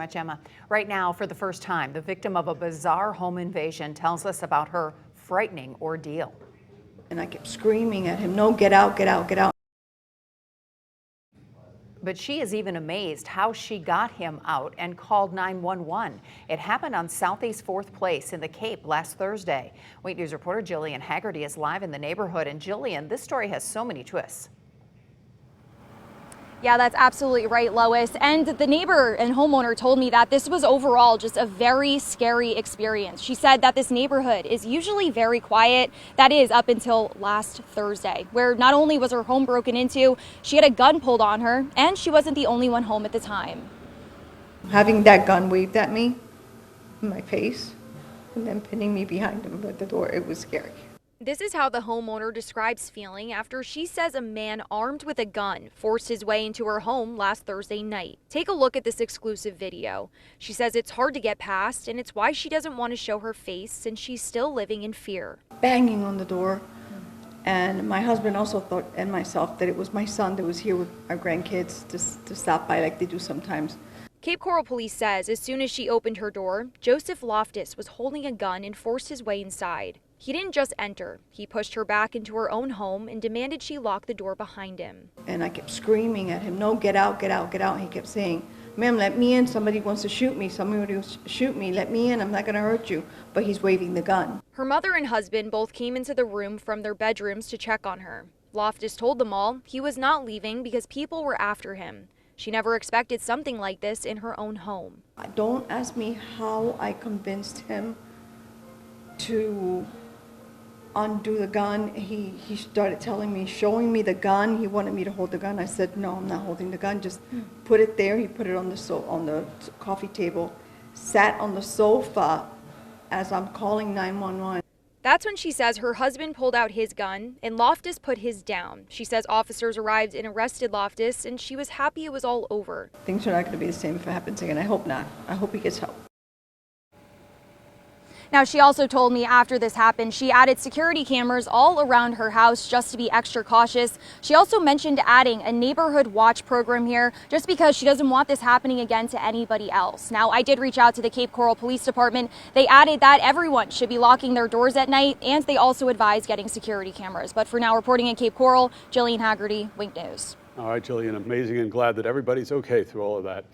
Much, Emma. Right now, for the first time, the victim of a bizarre home invasion tells us about her frightening ordeal. And I kept screaming at him, no, get out, get out, get out. But she is even amazed how she got him out and called 911. It happened on Southeast 4th Place in the Cape last Thursday. Wait News reporter Jillian Haggerty is live in the neighborhood. And Jillian, this story has so many twists. Yeah, that's absolutely right, Lois. And the neighbor and homeowner told me that this was overall just a very scary experience. She said that this neighborhood is usually very quiet. That is up until last Thursday, where not only was her home broken into, she had a gun pulled on her, and she wasn't the only one home at the time. Having that gun waved at me in my face and then pinning me behind him at the door, it was scary. This is how the homeowner describes feeling after she says a man armed with a gun forced his way into her home last Thursday night. Take a look at this exclusive video. She says it's hard to get past, and it's why she doesn't want to show her face since she's still living in fear. Banging on the door, and my husband also thought, and myself, that it was my son that was here with our grandkids to stop by like they do sometimes. Cape Coral Police says as soon as she opened her door, Joseph Loftus was holding a gun and forced his way inside. He didn't just enter. He pushed her back into her own home and demanded she lock the door behind him. And I kept screaming at him, no, get out, get out, get out. And he kept saying, ma'am, let me in. Somebody wants to shoot me. Somebody will shoot me. Let me in. I'm not going to hurt you. But he's waving the gun. Her mother and husband both came into the room from their bedrooms to check on her. Loftus told them all he was not leaving because people were after him. She never expected something like this in her own home. Don't ask me how I convinced him to undo the gun. He started telling me, showing me the gun. He wanted me to hold the gun. I said, no, I'm not holding the gun. Just put it there. He put it on the coffee table, sat on the sofa as I'm calling 911. That's when she says her husband pulled out his gun and Loftus put his down. She says officers arrived and arrested Loftus, and she was happy it was all over. Things are not going to be the same if it happens again. I hope not. I hope he gets help. Now, she also told me after this happened, she added security cameras all around her house just to be extra cautious. She also mentioned adding a neighborhood watch program here just because she doesn't want this happening again to anybody else. Now, I did reach out to the Cape Coral Police Department. They added that everyone should be locking their doors at night, and they also advise getting security cameras. But for now, reporting in Cape Coral, Jillian Haggerty, Wink News. All right, Jillian, amazing and glad that everybody's okay through all of that.